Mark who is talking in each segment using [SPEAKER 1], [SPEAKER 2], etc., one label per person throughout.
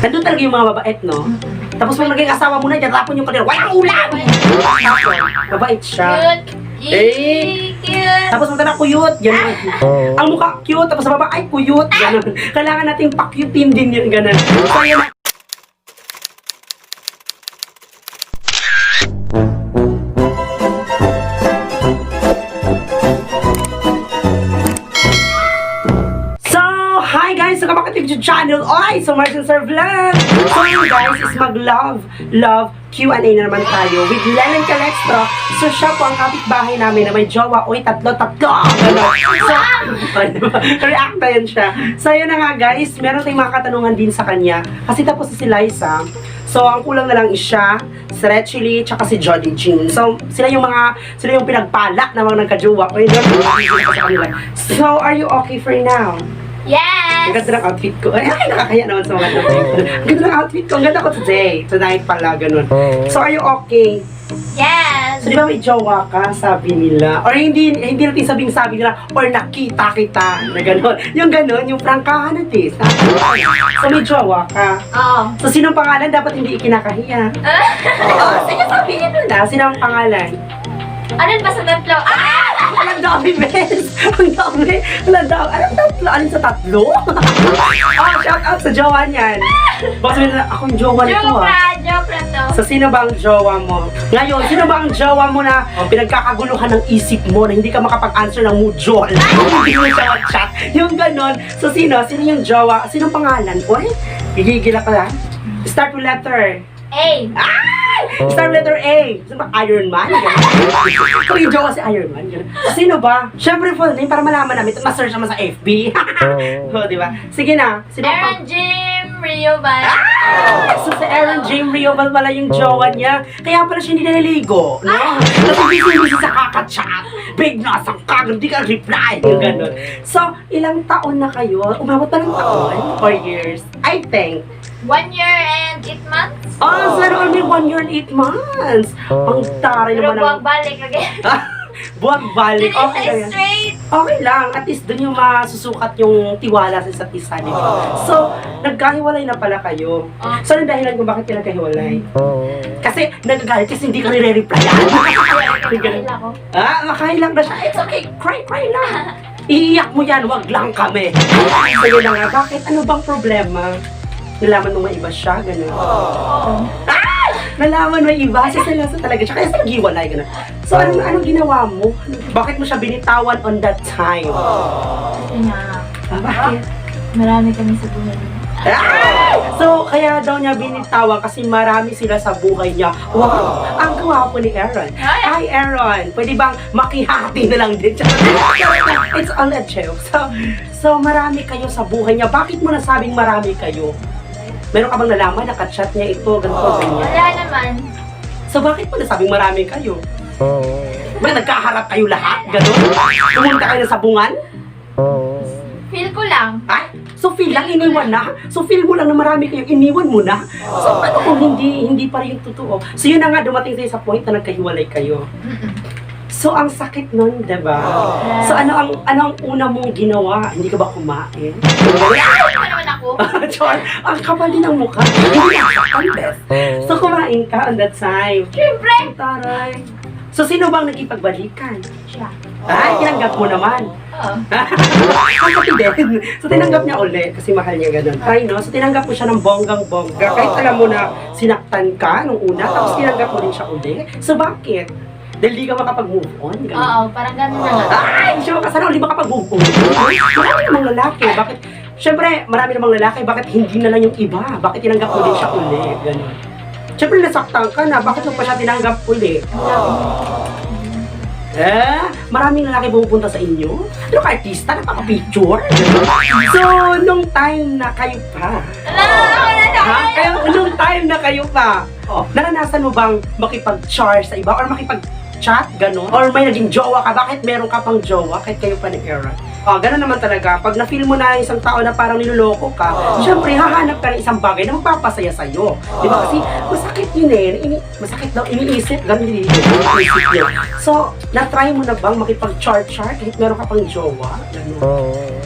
[SPEAKER 1] Nandun talaga yung mga mabait, no? Tapos may naging asawa mo na dyan, tapon yung kanila, walang ulam! Mabait siya.
[SPEAKER 2] Cute. Cute.
[SPEAKER 1] Tapos magkana kuyot, gano'n. Ang mukha cute, tapos sa baba, ay kuyot, gano'n. Kailangan nating pakyutin din yun, gano'n. So, yun na. So, hi guys! So, kapakatib sa channel, oy! So, Mars and Sir Vlog! So, yun guys, is mag-love, Q&A na naman tayo with Lennon Calextro. So, siya po ang kapitbahay namin na may jowa. Uy, tatlo! Gano'n. So, react na yun siya. So, yun na nga guys, meron tayong mga katanungan din sa kanya. Kasi tapos si Liza. So, ang kulang na lang is siya, si Red Chili, tsaka si Jolly Jean. So, sila yung pinagpala na mga nagka-jowa. Uy, so, are you okay for now?
[SPEAKER 2] Yes!
[SPEAKER 1] Ang ganda ng outfit ko. Ay, nakakaya naman sa mga Ang ganda ng outfit ko. Ang ganda ko today. Tonight pala, ganun. So, are you okay?
[SPEAKER 2] Yes!
[SPEAKER 1] So, di ba may jowa ka, sabi nila? Or hindi natin sabi nila, or nakita kita, na gano'n. Yung gano'n, yung prangkahan natin. So, may jowa ka.
[SPEAKER 2] Oo.
[SPEAKER 1] So, sinong pangalan dapat hindi ikinakahiya? Sige, sabihin mo na. Sino ang pangalan?
[SPEAKER 2] Ano ba sa tatlo?
[SPEAKER 1] Ang dami, bes! Ang dami! Ang dami! Anong tatlo? Alin sa tatlo? Shout out sa jowa niyan. Baka sabihin na, akong jowa nito
[SPEAKER 2] Joke na to.
[SPEAKER 1] So, sino ba ang jowa mo? Ngayon, sino ba ang jowa mo na pinagkakaguluhan ng isip mo na hindi ka makapag-answer ng mujol? Hindi mo siya chat. Yung ganon. So, sino? Sino yung jowa? Sinong pangalan? Uy, gigigil ka lang. Start with letter.
[SPEAKER 2] A.
[SPEAKER 1] Start with letter A. Sino ba? Iron Man? Ito yung jowa si Iron Man. Ganun. Sino ba? Siyempre, full name para malaman namin. Ma-search naman sa FB. Diba? Sige na. Sino
[SPEAKER 2] Aaron Jim Rioban.
[SPEAKER 1] So, si Aaron James Rioval pala yung jowa niya. Kaya pala siya hindi naliligo, no? Kasi busy sa kakachat. Big na, sangkag, hindi ka reply. Yung ganun. So, ilang taon na kayo? Umabot pa ng taon? 4 years? I think.
[SPEAKER 2] 1 year and 8 months.
[SPEAKER 1] Oh, so only 1 year and 8 months. Ang taray
[SPEAKER 2] Pero
[SPEAKER 1] naman
[SPEAKER 2] buwag balik again.
[SPEAKER 1] Buwag balik. Okay
[SPEAKER 2] This
[SPEAKER 1] lang
[SPEAKER 2] is
[SPEAKER 1] yan.
[SPEAKER 2] straight.
[SPEAKER 1] Okay lang. At least dun yung masusukat yung tiwala sa isa't isa, di ba? So, nagkahiwalay na pala kayo. So, anong dahilan kung bakit kayo nagkahiwalay? Kasi nagagalit kasi hindi ka nire-replyan.
[SPEAKER 2] Nakaila ko.
[SPEAKER 1] Makahilang na siya. It's okay. Cry lang. Iiyak mo yan. Wag lang kami. So, yun na nga. Bakit? Ano bang problema? Nalaman mo may iba siya, gano'n. Nalaman may iba, siya talaga siya. Kaya sa nag-iwalay, gano'n. So, anong ginawa mo? Bakit mo siya binitawan on that time?
[SPEAKER 2] Kasi nga,
[SPEAKER 1] Bakit?
[SPEAKER 2] marami kami sa buhay.
[SPEAKER 1] So, kaya daw niya binitawan kasi marami sila sa buhay niya. Wow! Ang gwapo ni Aaron. Hi, Aaron! Pwede bang makihati na lang din? It's all a joke. So, marami kayo sa buhay niya. Bakit mo nasabing marami kayo? Meron ka bang nalaman, nakachat niya ito, ganito, ganyan?
[SPEAKER 2] Wala naman.
[SPEAKER 1] So, bakit mo nasabing marami kayo? Ba, nagkaharap kayo lahat, gano'n? Pumunta kayo na sabungan?
[SPEAKER 2] Feel ko lang.
[SPEAKER 1] Ay, so feel lang, iniwan na? So feel mo lang na marami kayo, iniwan mo na? So ano kung hindi pa rin yung totoo? So yun na nga, dumating sa'yo sa point na nagkahiwalay kayo. So ang sakit nun, diba? So ano ang una mong ginawa? Hindi ka ba kumain?
[SPEAKER 2] Ano naman ako?
[SPEAKER 1] Chor, ang kapal din ng mukha. Hindi ang best. So kumain ka on that time.
[SPEAKER 2] Siyempre.
[SPEAKER 1] Taray. So sino bang nakipagbalikan?
[SPEAKER 2] Siya.
[SPEAKER 1] Ay, tinanggap mo naman.
[SPEAKER 2] Oo.
[SPEAKER 1] Ang kapit din. So, tinanggap niya ulit kasi mahal niya ganun. Try, no? So, tinanggap mo siya ng bonggang-bongga. Kahit alam mo na sinaktan ka nung una, tapos tinanggap mo rin siya ulit. So, bakit? Dahil di ka makapag-move on? Ganun.
[SPEAKER 2] Oo, parang gano'n na nga.
[SPEAKER 1] Ay, siya sana hindi makapag-move on. Marami namang lalaki. Bakit? Siyempre, marami namang lalaki. Bakit hindi na lang yung iba? Bakit tinanggap mo din siya ulit? Ganun. Siyempre, nasaktan ka na. Bakit mo pa siya tinanggap ulit? Maraming lalaki pumupunta sa inyo? Ano ka, artista? Napaka-picture? So, nung time na kayo pa, nung time na kayo pa, naranasan mo bang makipag-char sa iba? Or makipag-chat, gano'n? Or may naging jowa ka? Bakit meron ka pang jowa kahit kayo pa ni Aaron? Gano'n naman talaga. Pag na-feel mo na isang tao na parang niloloko ka, syempre, hahanap ka ng isang bagay na magpapasaya sa'yo. Di ba? Kasi masakit yun eh. Masakit daw, iniisip. Gano'n din iniisip yun. So, na-try mo na bang makipag-char-char kahit meron ka pang jowa? Gano'n.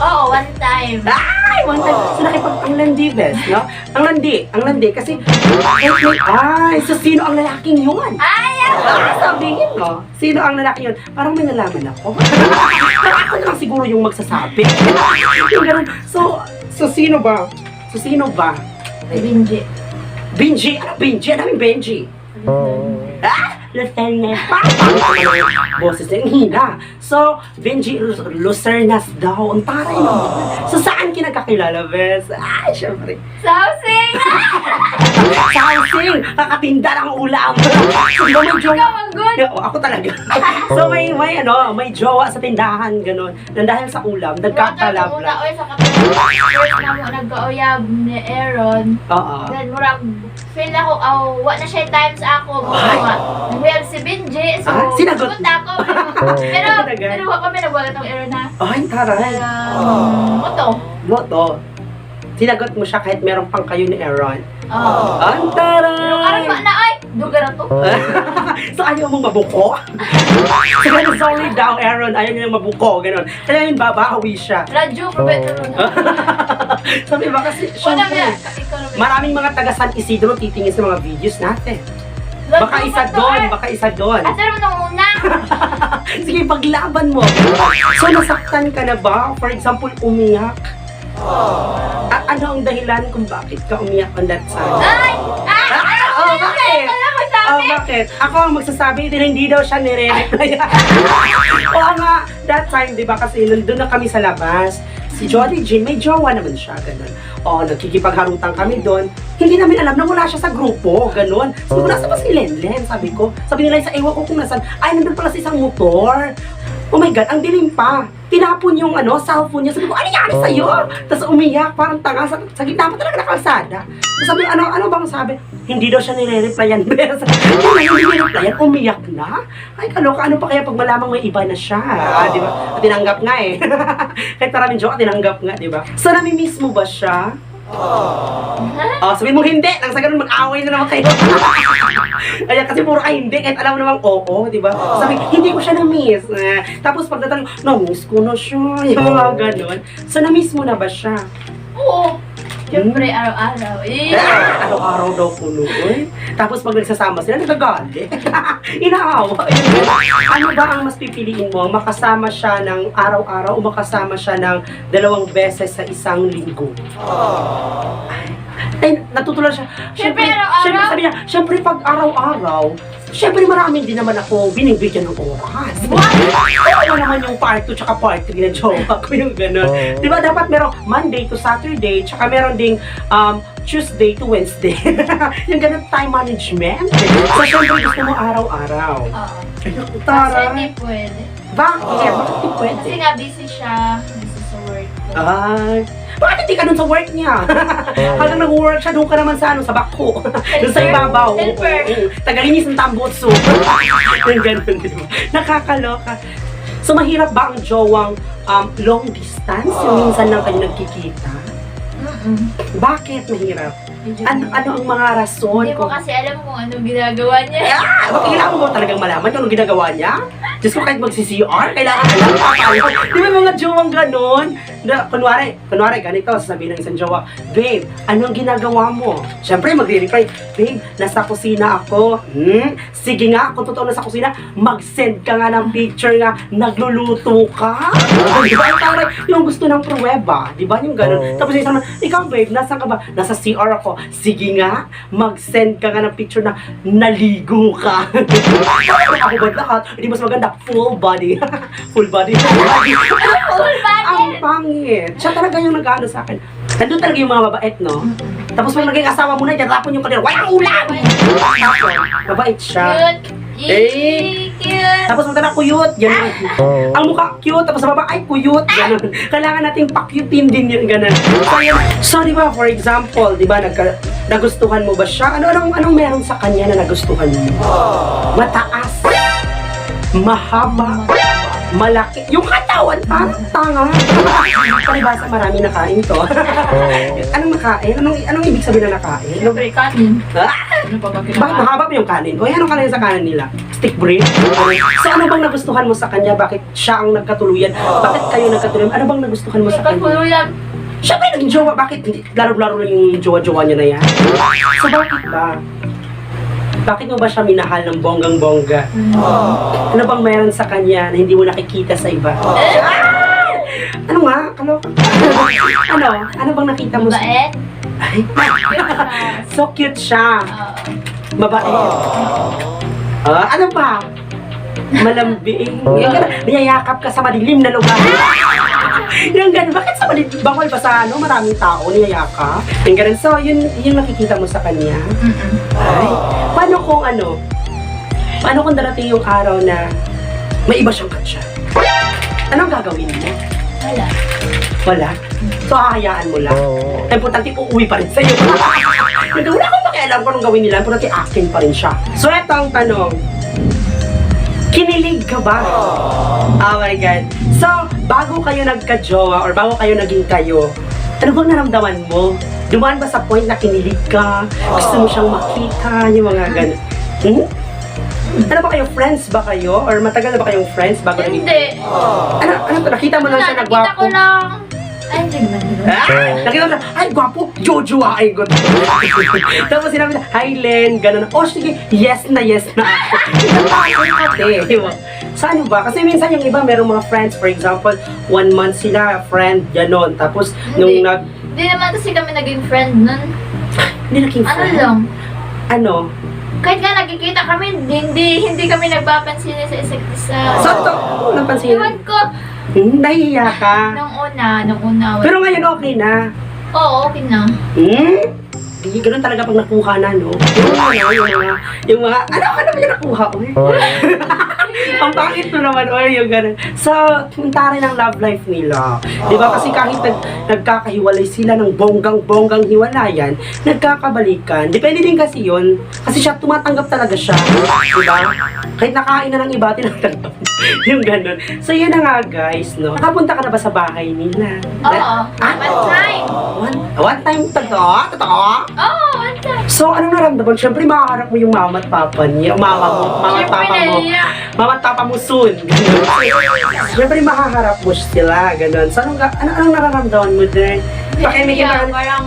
[SPEAKER 2] Oo, one time.
[SPEAKER 1] Ay! One time, so ang landi, bes, no? Ang landi, kasi, ay, so sino ang lalaking yun?
[SPEAKER 2] Ay!
[SPEAKER 1] Sabihin mo, sino ang lalaki yun? Parang may nalaman ako. Parang ako na lang siguro yung magsasabi. Yung ganun. So sino ba? So sino ba?
[SPEAKER 2] Ay, Benji.
[SPEAKER 1] Benji? Ano Benji? Ano yung Benji? Ah! Lucernas. Boses niya, hina. So, Benji Lucernas daw. Ang taray mo. So, saan kinagkakilala, bes? Ay, syempre.
[SPEAKER 2] Sa housing!
[SPEAKER 1] Sa housing! Kakatinda ng ulam. So, di ba may jowa?
[SPEAKER 2] Ikaw ang good!
[SPEAKER 1] Oo, ako talaga. So, may jowa sa tindahan, ganun. Nang dahil sa ulam, nagkakalab lang.
[SPEAKER 2] Oy, sa katulad. First na mo nagkauyab ni Aaron.
[SPEAKER 1] Oo.
[SPEAKER 2] Then, murag, feel ako, wa na siya times ako.
[SPEAKER 1] Ay.
[SPEAKER 2] Nag-uyab si Benji, so,
[SPEAKER 1] sinagot.
[SPEAKER 2] punta ako. Pero wa kami nagwala tong Aaron na.
[SPEAKER 1] Ay, taray.
[SPEAKER 2] Moto.
[SPEAKER 1] Moto. Sinagot mo siya kahit meron pang kayo ni Aaron.
[SPEAKER 2] Oo.
[SPEAKER 1] Ang
[SPEAKER 2] Pero karon
[SPEAKER 1] taray!
[SPEAKER 2] ba na ay, duga na to.
[SPEAKER 1] So, ayaw mong mabuko? So, ganun, sorry daw, Aaron. Ayaw niya mabuko, ganun. Kaya yun, babawi siya.
[SPEAKER 2] Radyo, probet na ron.
[SPEAKER 1] Sabi ba kasi,
[SPEAKER 2] Wala ba?
[SPEAKER 1] syempre,
[SPEAKER 2] Ikaw na ba?
[SPEAKER 1] maraming mga taga San Isidro titingin sa mga videos natin.
[SPEAKER 2] Radyo
[SPEAKER 1] Baka isa
[SPEAKER 2] ba to,
[SPEAKER 1] doon,
[SPEAKER 2] eh?
[SPEAKER 1] baka isa doon.
[SPEAKER 2] Asa naman ang una?
[SPEAKER 1] Sige, paglaban mo. So, nasaktan ka na ba? For example, umiyak. Ano ang dahilan kung bakit ka umiyak on that time?
[SPEAKER 2] Ay! Ay!
[SPEAKER 1] Oh, bakit?
[SPEAKER 2] Wala mo
[SPEAKER 1] Oh,
[SPEAKER 2] sabi?
[SPEAKER 1] bakit? Ako ang magsasabi din, hindi daw siya nire-reply. Oo nga, that time, di ba, kasi nandun na kami sa labas. Si Jolly Jean, may jowa naman siya, ganun. Oo, nagkikipagharutan kami doon. Hindi namin alam na wala siya sa grupo, ganun. Sabi ko, nasa ba si Lenlen? Sabi ko. Sabi nila, sa ewan ko kung nasan. Ay, nandun pala sa isang motor. Oh my God, ang dilim pa. Tinapon yung cellphone niya. Sabi ko, ano nangyari sa'yo? Tapos umiyak, parang tanga. Sa gitna pa talaga na kalsada. Tapos sabi ko, ano bang sabi? Hindi daw siya nire-replyan. Hindi nire-replyan, umiyak na. Ay, kaloka, ano pa kaya pag malamang may iba na siya? Di ba? Tinanggap nga eh. Kahit maraming joke, tinanggap nga, di ba? So, nami-miss mo ba siya? Oh, sabihin mo hindi. Nang sa ganun, mag-away na naman kayo. Kaya kasi puro ay hindi. Kahit alam mo namang oo, di ba? Sabi, hindi ko siya na-miss. Tapos pagdating, na-miss ko na siya. Yung mga ganun. So, na-miss mo na ba siya?
[SPEAKER 2] Oo. Siyempre, araw-araw. Eh.
[SPEAKER 1] Araw-araw daw po noon. Tapos pag nagsasama sila, nagagalit. Inaawa. Ano ba ang mas pipiliin mo? Makasama siya ng araw-araw o makasama siya ng 2 beses sa isang linggo? Ay, natutulan siya.
[SPEAKER 2] Siyempre, araw-araw.
[SPEAKER 1] Siyempre, sabi niya, siyempre pag araw-araw, siyempre maraming din naman ako binibigyan ng oras. Ano naman yung part 2 tsaka part 3 na jowa ko yung gano'n. Di ba dapat merong Monday to Saturday, tsaka meron ding Tuesday to Wednesday. Yung ganun time management. So, siyempre gusto mo araw-araw.
[SPEAKER 2] Oo.
[SPEAKER 1] Ay,
[SPEAKER 2] Kasi
[SPEAKER 1] taray.
[SPEAKER 2] hindi pwede.
[SPEAKER 1] Bakit? Bakit di pwede?
[SPEAKER 2] Kasi nga busy siya. Busy sa work.
[SPEAKER 1] Ay, bakit hindi ka dun sa work niya? Hanggang nag-work siya, doon ka naman sa sa bako. Doon sa ibabaw.
[SPEAKER 2] Helper.
[SPEAKER 1] Tagalinis ng tambutso. Yung ganun, di ba? Nakakaloka. So, mahirap ba ang jowang long distance? Yung minsan lang kayo nagkikita? Bakit mahirap? Ano ang mga rason?
[SPEAKER 2] Hindi mo kasi alam kung anong ginagawa niya.
[SPEAKER 1] Bakit kailangan mo talagang malaman kung anong ginagawa niya? Diyos ko, kahit mag-CCR, kailangan alam. Di ba mga jowang ganon? Na, kunwari, ganito, sasabihin ng isang jowa, babe, anong ginagawa mo? Siyempre, magre-reply, babe, nasa kusina ako. Sige nga, kung totoo nasa kusina, mag-send ka nga ng picture nga, nagluluto ka. Di ba? Parang yung gusto ng pruweba. Di ba? Yung ganon. Tapos yung isa naman, ikaw babe, nasaan ka ba? Nasa CR ako. Sige nga, mag-send ka nga ng picture na naligo ka. Ako ba lahat? Hindi mas maganda, full body. Full body.
[SPEAKER 2] Full body.
[SPEAKER 1] Ang pangit. Siya talaga yung nag-ano sa akin. Nandun talaga yung mga mabait, no? Tapos pag naging asawa mo na, tapon yung kanila, walang ulam! Tapos, mabait siya.
[SPEAKER 2] Cute. Cute.
[SPEAKER 1] Tapos magtala, kuyot. Ganun. Ang mukha, cute. Tapos sa baba, ay, kuyot. Ganun. Kailangan nating pakyutin din yun. Ganun. So, di ba, for example, di ba, nagustuhan mo ba siya? Anong meron sa kanya na nagustuhan mo? Mataas. Mahaba. Malaki. Yung katawan, parang tanga. Palibasa, marami nakain to. Anong nakain? Anong ibig sabihin na nakain?
[SPEAKER 2] Siyempre, kanin.
[SPEAKER 1] Ah!
[SPEAKER 2] Ano pa ba
[SPEAKER 1] Bakit
[SPEAKER 2] kinakain?
[SPEAKER 1] mahaba pa yung kanin? O anong kanin sa kanin nila? Stick bread? So ano bang nagustuhan mo sa kanya? Bakit siya ang nagkatuluyan? Bakit kayo nagkatuluyan? Ano bang nagustuhan mo sa kanya?
[SPEAKER 2] Pagkuluyan,
[SPEAKER 1] Siyempre, naging jowa. Bakit? Hindi, laro-laro lang yung jowa-jowa niya na yan. So, bakit ba? Bakit mo ba siya minahal ng bonggang-bongga? Ano bang mayroon sa kanya na hindi mo nakikita sa iba? Ano nga? Ano? Ano bang nakita mo sa...
[SPEAKER 2] Mabait.
[SPEAKER 1] Ay, so cute siya. Babae. Ano pa? Malambing. Yung gano'n, niyayakap ka sa madilim na lugar. Yung gano'n, bakit sa madilim? Bawal ba sa maraming tao niyayakap? Yung gano'n, so yun nakikita mo sa kanya. Ay, paano kung darating yung araw na may iba siyang katsa? Anong gagawin mo? Wala? So, hahayaan mo lang? Ay, importante, uuwi pa rin sa'yo. Wala akong pakialam kung anong gawin nila, importante, akin pa rin siya. So, eto ang tanong. Kinilig ka ba? Oh my God. So, bago kayo nagka-jowa or bago kayo naging kayo, ano bang naramdaman mo? Dumaan ba sa point na kinilig ka? Gusto mo siyang makita? Yung mga gano'n. Ano ba kayo? Friends ba kayo? Or matagal na ba kayong friends bago naging...
[SPEAKER 2] Hindi.
[SPEAKER 1] Ano to? Nakita mo lang siya na
[SPEAKER 2] Nakita ko
[SPEAKER 1] gwapo?
[SPEAKER 2] lang. Ay, hindi naman yun.
[SPEAKER 1] Nakita mo siya, ay gwapo, Jojo ay good. Tapos sinabi na, hi Len, gano'n. Oh sige, yes na ako. Ate, sa ano ba? Kasi minsan yung iba, merong mga friends, for example, 1 month sila, friend, gano'n. Tapos, nung
[SPEAKER 2] Hindi naman kasi kami naging friend nun.
[SPEAKER 1] Hindi naging
[SPEAKER 2] Ano
[SPEAKER 1] friend?
[SPEAKER 2] lang.
[SPEAKER 1] Ano?
[SPEAKER 2] Kahit nga nakikita kami, hindi kami nagpapansin sa isa't isa.
[SPEAKER 1] So, ito, napansin.
[SPEAKER 2] Iwan ko,
[SPEAKER 1] Nahihiya ka.
[SPEAKER 2] nung una.
[SPEAKER 1] Pero ngayon okay na.
[SPEAKER 2] Oo, okay na.
[SPEAKER 1] Hindi, ganun talaga pag nakuha na, no? Yung mga, ano ba yung nakuha? Ang pangit mo naman, yung ganun. So, yung taray ng love life nila. Di ba? Kasi kahit nagkakahiwalay sila ng bonggang-bonggang hiwalayan, nagkakabalikan. Depende din kasi yun. Kasi siya, tumatanggap talaga siya. Di ba? Kahit nakain na ng iba, tinatanggap. Yung ganun. So, yun na nga, guys, no? Nakapunta ka na ba sa bahay nila?
[SPEAKER 2] Oo, one time.
[SPEAKER 1] One time, totoo?
[SPEAKER 2] Oo, one time.
[SPEAKER 1] So, anong naramdaman? Siyempre, makaharap mo yung mama at papa niya. Mama at papa mo. Mama at papa mo soon. Ganun. Siyempre, makaharap mo sila. Ganun. So, anong nararamdaman mo din? Pakimigin ka.
[SPEAKER 2] Parang,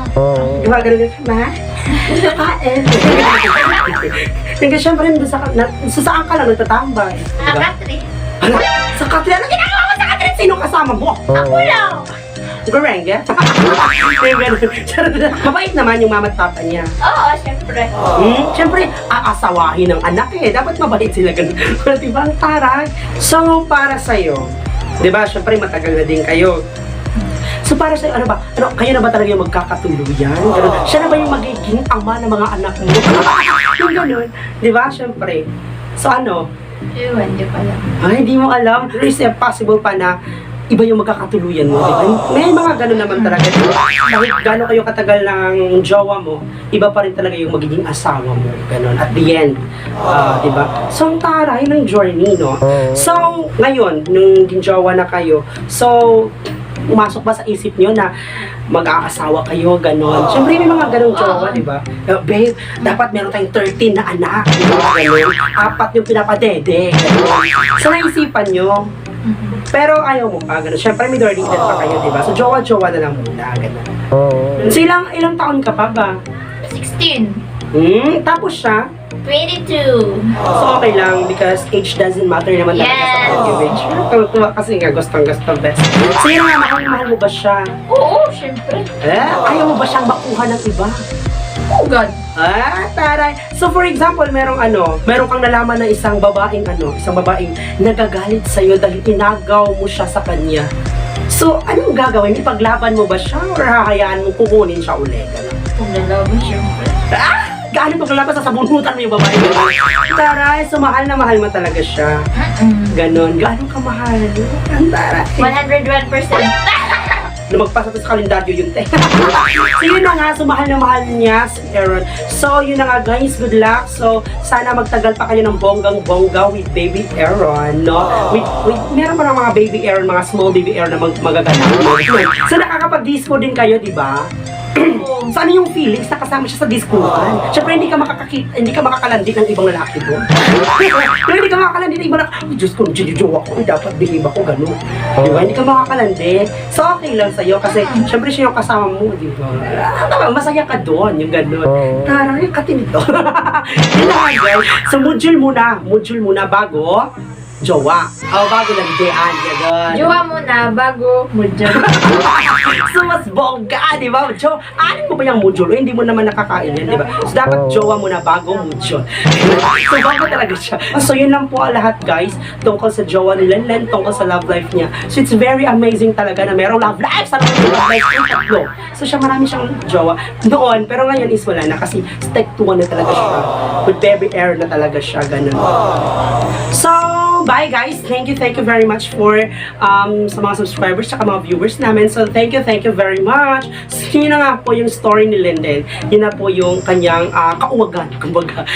[SPEAKER 1] Gumagano ka, ma? Kain. Kasi siyempre, saan ka lang nagtatambay?
[SPEAKER 2] Katri.
[SPEAKER 1] Ano? Sa Katrin? Ano ginagawa mo sa Katrin? Sino kasama mo?
[SPEAKER 2] Ako lang.
[SPEAKER 1] Garenge? Mabait naman yung mama at papa niya.
[SPEAKER 2] Oo, syempre.
[SPEAKER 1] Siyempre, aasawahin ng anak eh. Dapat mabait sila ganun. Diba? Ang taray. So, para sa'yo, diba, siyempre matagal na din kayo. So, para sa'yo, ano ba? Kayo na ba talaga yung magkakatuluyan? Ganun. Siya na ba yung magiging ama ng mga anak mo? Yung ganun. Diba? Siyempre. So, ano?
[SPEAKER 2] Ewan, di pa lang.
[SPEAKER 1] Ay, hindi mo alam. There is a possible pa na iba yung magkakatuluyan mo, di ba? May mga gano'n naman talaga, di ba? Kahit gano'n kayo katagal ng jowa mo, iba pa rin talaga yung magiging asawa mo, gano'n. At the end, di ba? So, ang taray ng journey, no? So, ngayon, nung ginjowa na kayo, so, umasok ba sa isip nyo na mag-aasawa kayo, gano'n? Siyempre, may mga gano'ng jowa, di ba? Babe, dapat meron tayong 13 na anak, di ba? Gano'n. 4 yung pinapadede, gano'n. So, naisipan nyo, pero ayaw mo pa, gano'n. Siyempre, may learning din pa kayo, di ba? So, jowa-jowa na lang muna, gano'n. So, ilang taon ka pa ba?
[SPEAKER 2] 16.
[SPEAKER 1] Tapos siya?
[SPEAKER 2] 22.
[SPEAKER 1] So, okay lang because age doesn't matter naman talaga sa
[SPEAKER 2] Yes.
[SPEAKER 1] pag-age. Tuwa kasi nga, gustong-gusto best. So, yun nga, mahal mo ba siya?
[SPEAKER 2] Oo, syempre.
[SPEAKER 1] Ayaw mo ba siyang makuha ng iba?
[SPEAKER 2] Oh, God.
[SPEAKER 1] Taray. So, for example, meron kang nalaman na isang babaeng nagagalit sa'yo dahil inagaw mo siya sa kanya. So, anong gagawin? Ipaglaban mo ba siya or hahayaan mo kukunin siya ulit?
[SPEAKER 2] Kung lalaban, syempre.
[SPEAKER 1] Gaano paglalabas sa sabunutan mo yung babae? Taray, so mahal na mahal mo talaga siya. Ganon. Gaano ka mahal? Ang taray.
[SPEAKER 2] 101%.
[SPEAKER 1] Na magpasa sa kalendaryo yun, te. So yun na nga, so mahal na mahal niya si Aaron. So yun na nga guys, good luck. So sana magtagal pa kayo ng bonggang-bongga with baby Aaron, no? Meron pa ng mga baby Aaron, mga small baby Aaron na magaganap. So nakakapag-disco din kayo, di ba? So ano yung feelings na kasama siya sa diskuhan? Siyempre hindi ka makakalandi ng ibang lalaki doon. Pero hindi ka makakalandi ng ibang lalaki. Oh, Diyos ko, jowa ko, dapat believe ako, gano'n. Di ba? Hindi ka makakalandi. So okay lang sa'yo kasi siyempre siya yung kasama mo, di ba? Masaya ka doon, yung gano'n. Tara, yung katinito. Yun na nga, guys. So module muna bago jowa. O, bago landian, gano'n.
[SPEAKER 2] Jowa muna bago module.
[SPEAKER 1] So, mas bongga, di ba? Ano mo ba yung module? Hindi mo naman nakakain yan, di ba? So, dapat jowa muna bago module. So, bago talaga siya. So, yun lang po ang lahat, guys. Tungkol sa jowa ni Lenlen, tungkol sa love life niya. So, it's very amazing talaga na merong love life sa love life yung tatlo. So, siya marami siyang jowa noon, pero ngayon is wala na kasi step 2 na talaga siya. With baby air na talaga siya, ganun. So, bye guys. Thank you very much for sa mga subscribers at mga viewers namin. So thank you very much. So, yun na nga po yung story ni Linden. Yun na po yung kanyang kauwagan, kumbaga.